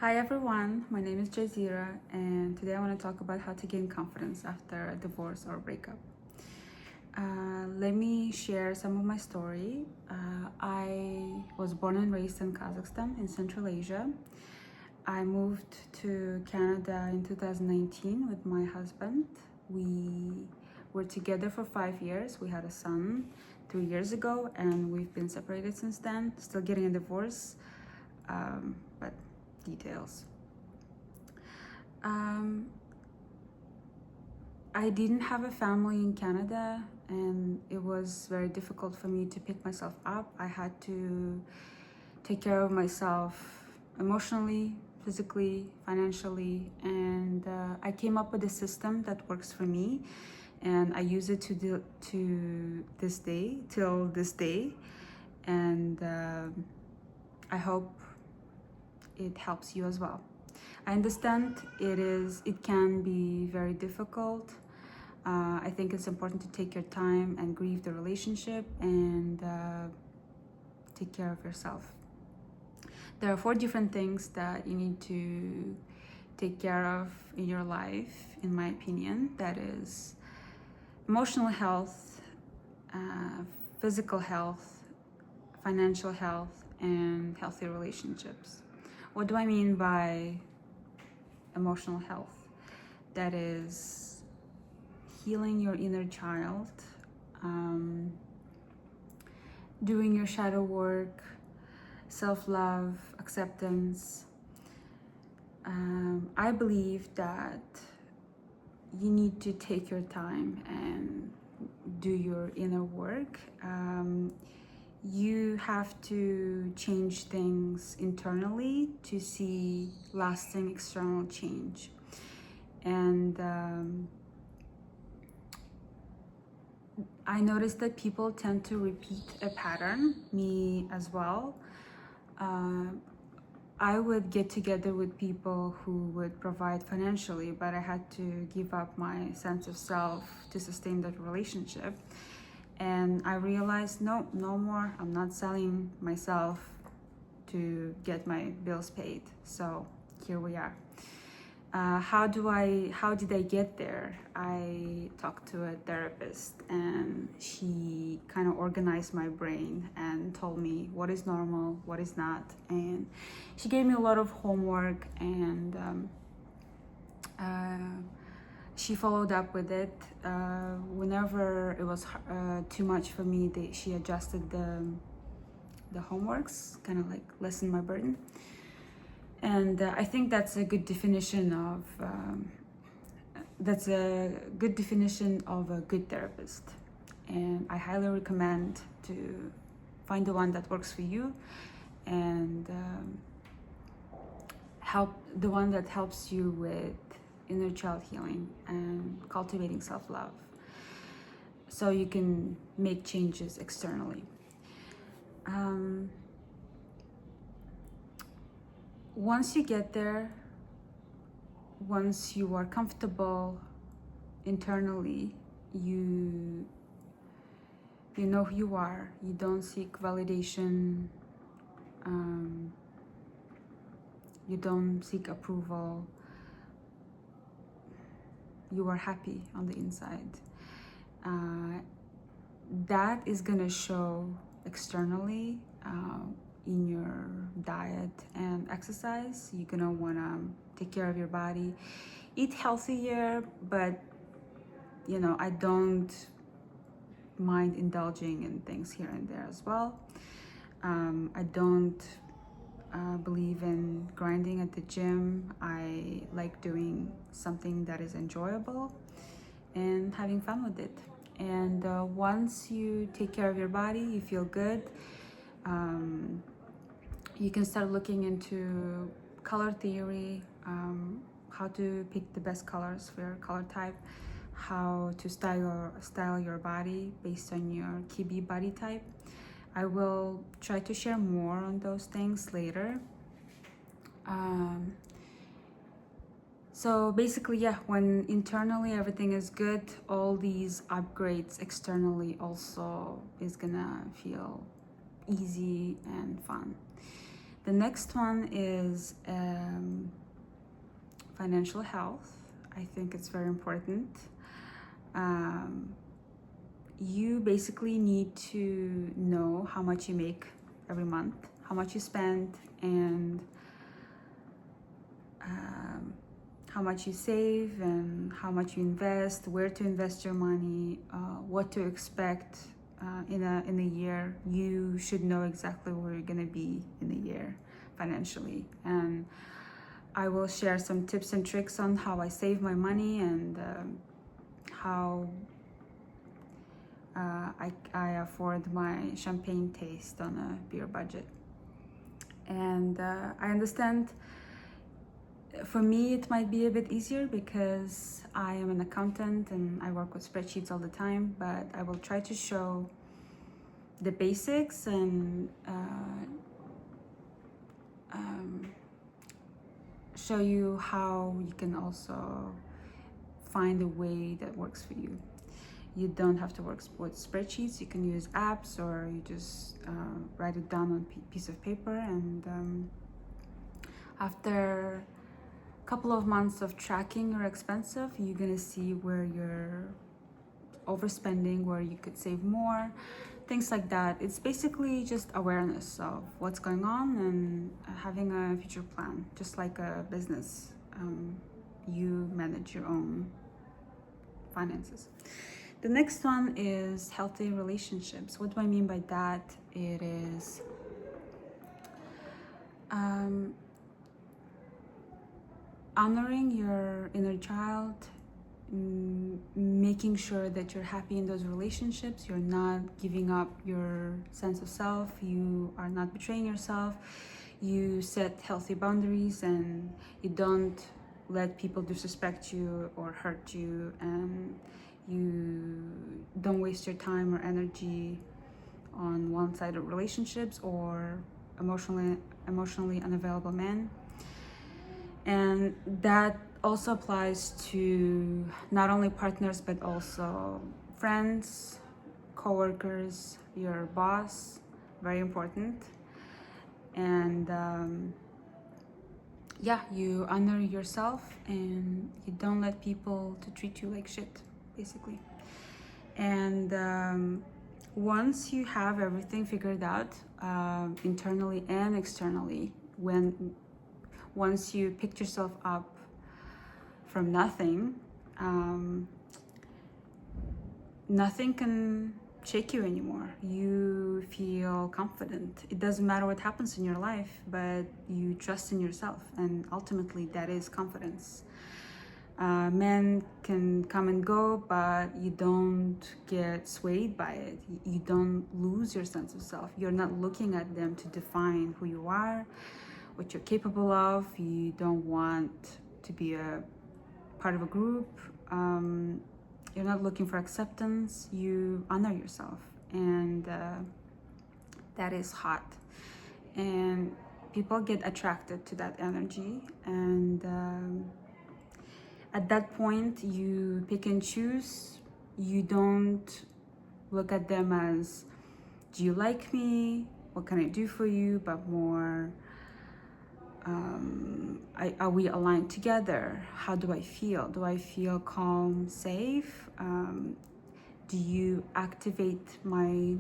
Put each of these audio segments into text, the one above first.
Hi everyone, my name is Jazeera, and today I want to talk about how to gain confidence after a divorce or breakup. Let me share some of my story. I was born and raised in Kazakhstan in Central Asia. I moved to Canada in 2019 with my husband. We were together for 5 years. We had a son 3 years ago, and we've been separated since then, still getting a divorce, but details. I didn't have a family in Canada, and it was very difficult for me to pick myself up. I had to take care of myself emotionally, physically, financially, and I came up with a system that works for me, and I use it to this day, till this day, and I hope it helps you as well. I understand it can be very difficult. I think it's important to take your time and grieve the relationship and take care of yourself. There are 4 different things that you need to take care of in your life, in my opinion. That is emotional health, physical health, financial health, and healthy relationships. What do I mean by emotional health? That is healing your inner child, doing your shadow work, self-love, acceptance. I believe that you need to take your time and do your inner work. You have to change things internally to see lasting external change. And I noticed that people tend to repeat a pattern, me as well. I would get together with people who would provide financially, but I had to give up my sense of self to sustain that relationship. And I realized, no more. I'm not selling myself to get my bills paid. So here we are. How did I get there? I talked to a therapist, and she kind of organized my brain and told me what is normal, what is not. And she gave me a lot of homework, and she followed up with it. Whenever it was too much for me, she adjusted the homeworks, kind of like lessened my burden. And I think that's a good definition of a good therapist. And I highly recommend to find the one that works for you, and the one that helps you with inner child healing and cultivating self-love, so you can make changes externally. Once you get there, once you are comfortable internally, you know who you are. You don't seek validation. You don't seek approval. You are happy on the inside. That is gonna show externally in your diet and exercise. You're gonna wanna take care of your body, eat healthier, but I don't mind indulging in things here and there as well. I don't believe in grinding at the gym. I like doing something that is enjoyable and having fun with it. And once you take care of your body, you feel good. You can start looking into color theory, how to pick the best colors for your color type, how to style your body based on your Kibi body type. I will try to share more on those things later. So basically, yeah, when internally everything is good, all these upgrades externally also is gonna feel easy and fun. The next one is financial health. I think it's very important. You basically need to know how much you make every month, how much you spend, and how much you save, and how much you invest, where to invest your money, what to expect in a year. You should know exactly where you're gonna be in a year financially. And I will share some tips and tricks on how I save my money, and how I afford my champagne taste on a beer budget. And I understand for me it might be a bit easier because I am an accountant and I work with spreadsheets all the time, but I will try to show the basics and show you how you can also find a way that works for you. You don't have to work with spreadsheets. You can use apps, or you just write it down on a piece of paper. And after a couple of months of tracking your expenses, you're gonna see where you're overspending, where you could save more, things like that. It's basically just awareness of what's going on and having a future plan, just like a business. You manage your own finances. The next one is healthy relationships. What do I mean by that? It is honoring your inner child, making sure that you're happy in those relationships. You're not giving up your sense of self. You are not betraying yourself. You set healthy boundaries, and you don't let people disrespect you or hurt you, and you don't waste your time or energy on one-sided relationships or emotionally unavailable men. And that also applies to not only partners but also friends, co-workers, your boss. Very important. And yeah, you honor yourself and you don't let people to treat you like shit, basically. And once you have everything figured out, internally and externally, once you picked yourself up from nothing, nothing can shake you anymore. You feel confident. It doesn't matter what happens in your life, but you trust in yourself, and ultimately that is confidence. Men can come and go, but you don't get swayed by it. You don't lose your sense of self. You're not looking at them to define who you are, what you're capable of. You don't want to be a part of a group. You're not looking for acceptance. You honor yourself, and that is hot. And people get attracted to that energy, and at that point you pick and choose. You don't look at them as, do you like me? What can I do for you? But more, are we aligned together? How do I feel? Do I feel calm, safe? Do you activate my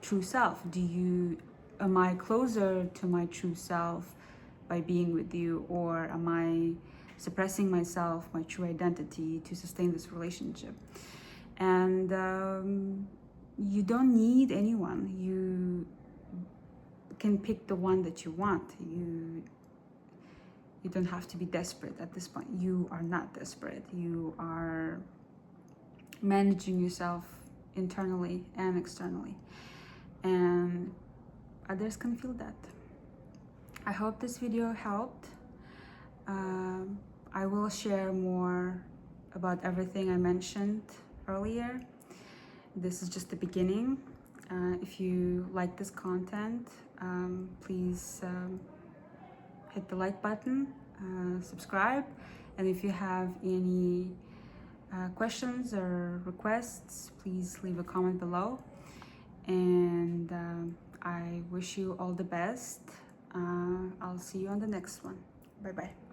true self? Am I closer to my true self by being with you, or am I suppressing myself, my true identity, to sustain this relationship? And you don't need anyone. You can pick the one that you want. You don't have to be desperate at this point. You are not desperate. You are managing yourself internally and externally, and others can feel that. I hope this video helped. I will share more about everything I mentioned earlier. This is just the beginning. If you like this content, please hit the like button, subscribe, and if you have any questions or requests, please leave a comment below. And I wish you all the best. I'll see you on the next one. Bye bye.